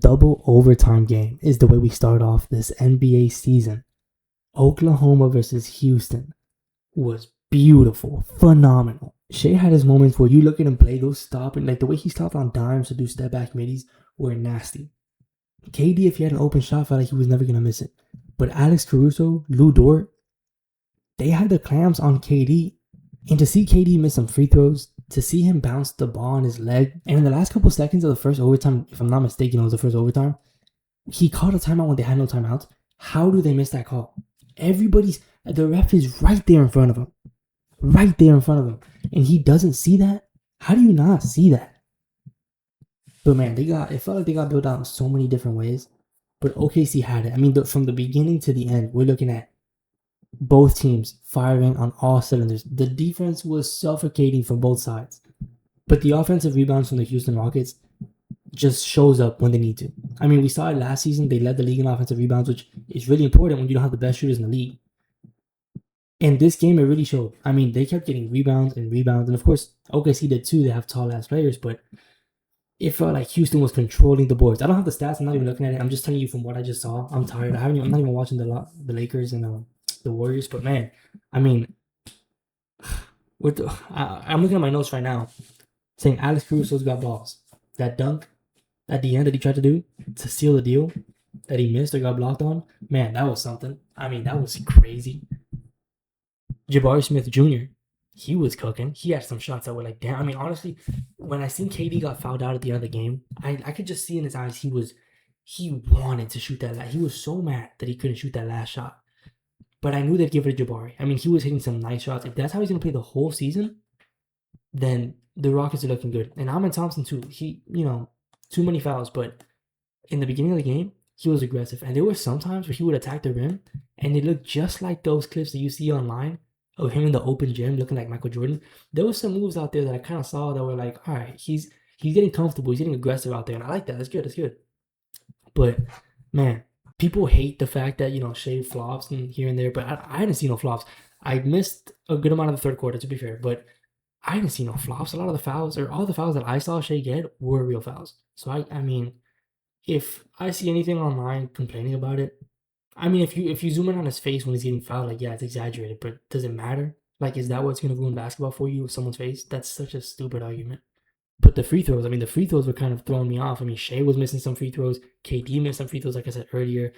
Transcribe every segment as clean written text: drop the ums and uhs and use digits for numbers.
Double overtime game is the way we start off this NBA season. Oklahoma versus Houston was beautiful, phenomenal. Shai had his moments where you look at him play, those stopping, like the way he stopped on dimes to do step back middies were nasty. KD, if he had an open shot, felt like he was never going to miss it. But Alex Caruso, Lou Dort, they had the clamps on KD. And to see KD miss some free throws, to see him bounce the ball on his leg, and in the last couple seconds of the first overtime, if I'm not mistaken, it was the first overtime, he called a timeout when they had no timeouts. How do they miss that call? The ref is right there in front of him. Right there in front of him. And he doesn't see that? How do you not see that? But man, it felt like they got built out in so many different ways. But OKC had it. I mean, from the beginning to the end, we're looking at both teams firing on all cylinders. The defense was suffocating from both sides. But the offensive rebounds from the Houston Rockets just shows up when they need to. I mean, we saw it last season. They led the league in offensive rebounds, which is really important when you don't have the best shooters in the league. And this game, it really showed. I mean, they kept getting rebounds. And of course, OKC did too. They have tall-ass players, but it felt like Houston was controlling the boards. I don't have the stats. I'm not even looking at it. I'm just telling you from what I just saw. I'm tired. I'm not even watching the Lakers and the Warriors. But man, I mean, I'm looking at my notes right now saying Alex Caruso's got balls. That dunk at the end that he tried to do to seal the deal that he missed or got blocked on, man, that was something. I mean, that was crazy. Jabari Smith Jr., he was cooking. He had some shots that were like, damn. I mean, honestly, when I seen KD got fouled out at the end of the game, I could just see in his eyes he wanted to shoot that. He was so mad that he couldn't shoot that last shot. But I knew they'd give it to Jabari. I mean, he was hitting some nice shots. If that's how he's going to play the whole season, then the Rockets are looking good. And Ahmed Thompson, too. He, too many fouls. But in the beginning of the game, he was aggressive. And there were some times where he would attack the rim, and it looked just like those clips that you see online of him in the open gym looking like Michael Jordan. There were some moves out there that I kind of saw that were like, all right, he's getting comfortable. He's getting aggressive out there. And I like that. That's good. But, man, people hate the fact that, Shai flops and here and there, but I didn't see no flops. I missed a good amount of the third quarter, to be fair, but I didn't see no flops. A lot of the fouls, or all the fouls that I saw Shai get, were real fouls. So, I mean, if I see anything online complaining about it, I mean, if you zoom in on his face when he's getting fouled, yeah, it's exaggerated, but does it matter? Is that what's going to ruin basketball for you with someone's face? That's such a stupid argument. But the free throws, the free throws were kind of throwing me off. Shai was missing some free throws. KD missed some free throws, like I said earlier.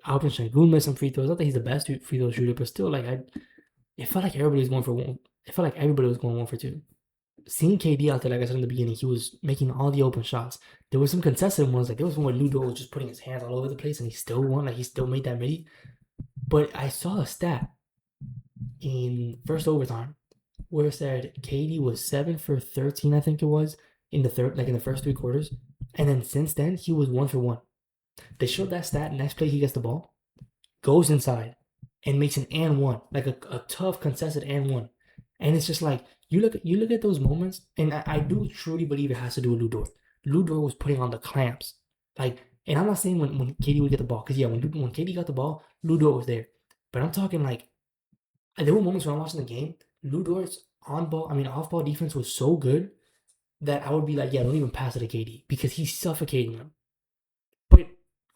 Alperen Sengun missed some free throws. Not that he's the best free throw shooter, but still, it felt like everybody was going for one. It felt like everybody was going 1 for 2. Seeing KD out there, like I said in the beginning, he was making all the open shots. There were some contested ones. There was one where Lou Dort was just putting his hands all over the place, and he still won. He still made that midi. But I saw a stat in first overtime where it said KD was 7 for 13, I think it was, in the first 3 quarters. And then since then, he was 1 for 1. They showed that stat. Next play, he gets the ball, goes inside, and makes an and one, like a tough contested and one. And it's just like, you look at those moments, and I do truly believe it has to do with Lou Dort. Lou Dort was putting on the clamps. And I'm not saying when KD would get the ball, because yeah, when KD got the ball, Lou Dort was there. But I'm talking there were moments when I'm watching the game, Lou Dort's off-ball defense was so good that I would be like, yeah, don't even pass it to KD, because he's suffocating them. But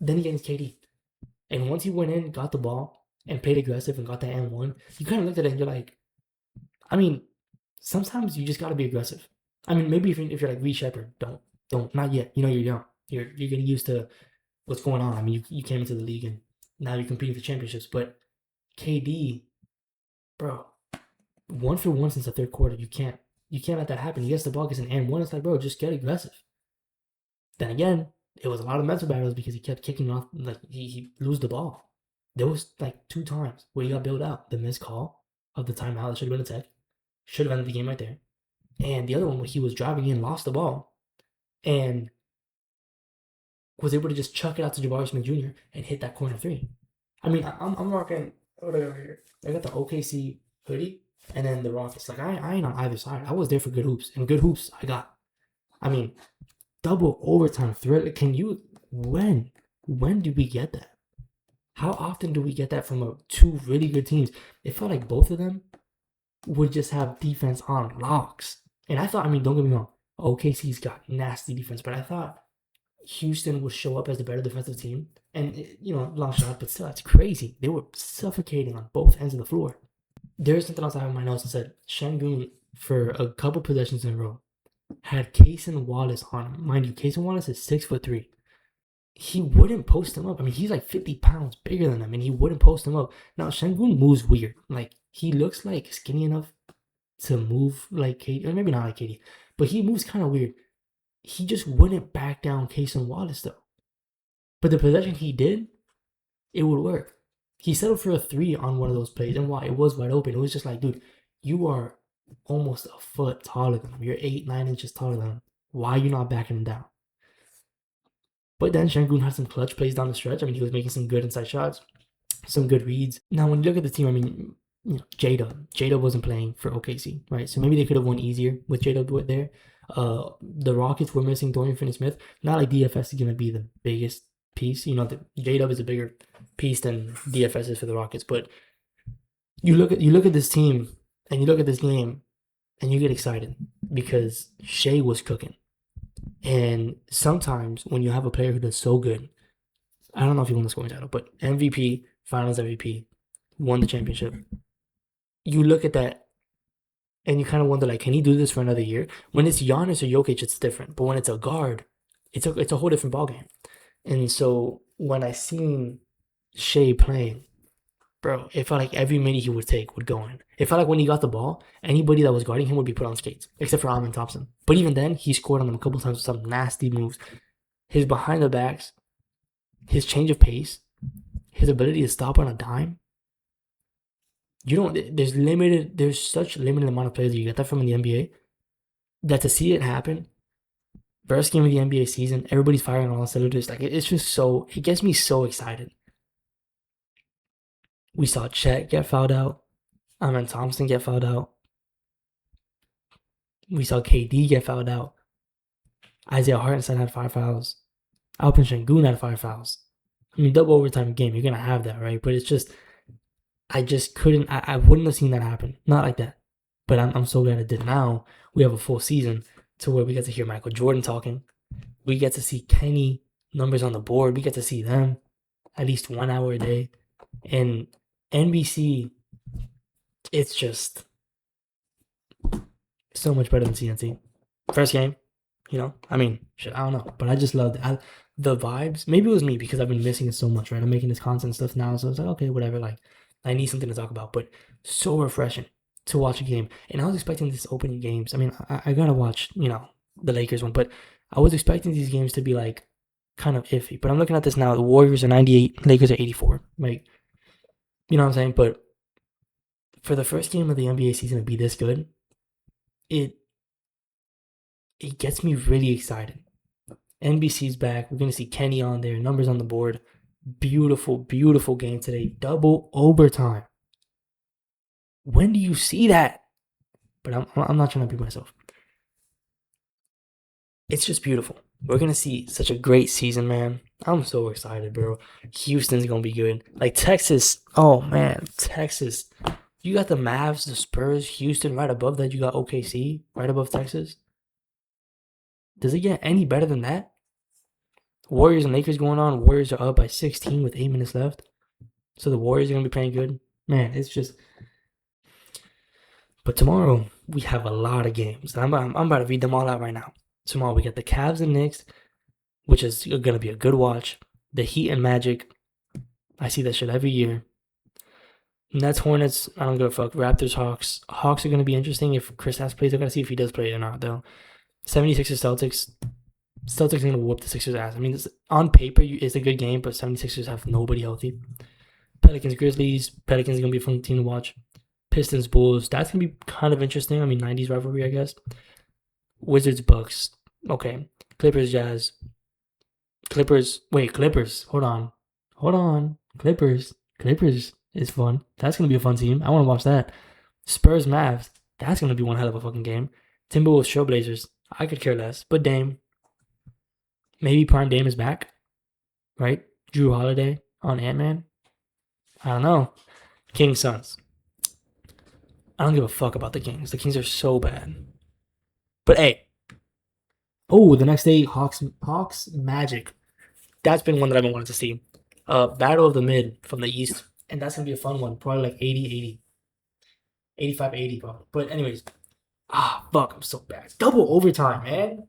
then again, it's KD. And once he went in, got the ball, and played aggressive and got that N1, you kind of looked at it and you're like, sometimes you just got to be aggressive. Maybe if you're like Reed Shepherd, don't, not yet. You're young. You're getting used to what's going on. You came into the league and now you're competing for championships. But KD, bro, 1 for 1 since the third quarter. You can't let that happen. He gets the ball, gets an and one. It's like, bro, just get aggressive. Then again, it was a lot of mental battles because he kept kicking off. He lose the ball. There was 2 times where he got bailed out. The missed call of the timeout that should have been a tech. Should have ended the game right there. And the other one where he was driving in, lost the ball, and was able to just chuck it out to Jabari Smith Jr. and hit that corner 3. I'm rocking, whatever here. I got the OKC hoodie and then the Rockets. I ain't on either side. I was there for good hoops, and good hoops I got. Double overtime threat. When do we get that? How often do we get that from 2 really good teams? It felt like both of them would just have defense on locks. And I thought, don't get me wrong, OKC's got nasty defense, but I thought Houston would show up as the better defensive team. And, long shot, but still, that's crazy. They were suffocating on both ends of the floor. There's something else I have in my notes that said Şengün, for a couple possessions in a row, had Cason Wallace on him. Mind you, Cason Wallace is 6'3". He wouldn't post him up. I mean, he's like 50 pounds bigger than him, and he wouldn't post him up. Now, Şengün moves weird. Like, he looks like skinny enough to move like KD, or maybe not like KD, but he moves kind of weird. He just wouldn't back down Cason Wallace, though. But the possession he did, it would work. He settled for a 3 on one of those plays, and while it was wide open, it was just like, dude, you are almost a foot taller than him. You're 8-9 inches taller than him. Why are you not backing him down? But then Şengün had some clutch plays down the stretch. I mean, he was making some good inside shots, some good reads. Now, when you look at the team, I mean, Jada wasn't playing for OKC, right? So maybe they could have won easier with Jada there. The Rockets were missing Dorian Finney-Smith. Not like DFS is going to be the biggest piece. J-Dub is a bigger piece than DFS is for the Rockets. But you look at this team and you look at this game and you get excited because Shai was cooking. And sometimes when you have a player who does so good, I don't know if he won the scoring title, but MVP, Finals MVP, won the championship. You look at that and you kind of wonder, like, can he do this for another year? When it's Giannis or Jokic, it's different. But when it's a guard, it's a whole different ballgame. And so when I seen Shai playing, bro, it felt like every minute he would take would go in. It felt like when he got the ball, anybody that was guarding him would be put on skates, except for Amin Thompson. But even then, he scored on them a couple times with some nasty moves. His behind the backs, his change of pace, his ability to stop on a dime. There's such limited amount of players that you get that from in the NBA that to see it happen, first game of the NBA season, everybody's firing on all cylinders. Like, it's just it gets me so excited. We saw Chet get fouled out. Amin Thompson get fouled out. We saw KD get fouled out. Isaiah Hartenstein had 5 fouls. Alperen Şengün had 5 fouls. I mean, double overtime game, you're going to have that, right? But it's just, I just couldn't, I wouldn't have seen that happen. Not like that. But I'm so glad it did. Now we have a full season to where we get to hear Michael Jordan talking. We get to see Kenny numbers on the board. We get to see them at least 1 hour a day. And NBC, it's just so much better than CNC. First game, I mean, shit, I don't know. But I just loved it. The vibes, maybe it was me because I've been missing it so much, right? I'm making this content stuff now. So it's like, okay, whatever. Like, I need something to talk about. But so refreshing to watch a game. And I was expecting these opening games. I mean, I got to watch, the Lakers one. But I was expecting these games to be, like, kind of iffy. But I'm looking at this now. The Warriors are 98. Lakers are 84. Like, you know what I'm saying? But for the first game of the NBA season to be this good, it gets me really excited. NBC's back. We're going to see Kenny on there. Numbers on the board. Beautiful, beautiful game today. Double overtime. When do you see that? But I'm not trying to beat myself. It's just beautiful. We're going to see such a great season, man. I'm so excited, bro. Houston's going to be good. Like, Texas. Oh, man. Texas. You got the Mavs, the Spurs, Houston right above that. You got OKC right above Texas. Does it get any better than that? Warriors and Lakers going on. Warriors are up by 16 with 8 minutes left. So the Warriors are going to be playing good. Man, it's just... But tomorrow, we have a lot of games. I'm about to read them all out right now. Tomorrow, we got the Cavs and Knicks, which is going to be a good watch. The Heat and Magic. I see that shit every year. Nets, Hornets, I don't give a fuck. Raptors, Hawks. Hawks are going to be interesting if Chris has plays. I got to see if he does play or not, though. 76ers, Celtics. Celtics are going to whoop the Sixers' ass. I mean, on paper, it's a good game, but 76ers have nobody healthy. Pelicans, Grizzlies. Pelicans are going to be a fun team to watch. Pistons, Bulls. That's going to be kind of interesting. I mean, 90s rivalry, I guess. Wizards, Bucks. Okay. Clippers, Jazz. Clippers. Wait, Clippers. Hold on. Clippers is fun. That's going to be a fun team. I want to watch that. Spurs, Mavs. That's going to be one hell of a fucking game. Timberwolves, Trailblazers. I could care less. But Dame. Maybe Prime Dame is back. Right? Drew Holiday on Ant-Man. I don't know. Kings, Suns. I don't give a fuck about the Kings. The Kings are so bad. But hey, Oh, the next day, Hawks Magic. That's been one that I've been wanting to see. Battle of the Mid from the East. And that's gonna be a fun one. Probably like 80-80. 85-80, probably. But anyways, fuck, I'm so bad. Double overtime, man.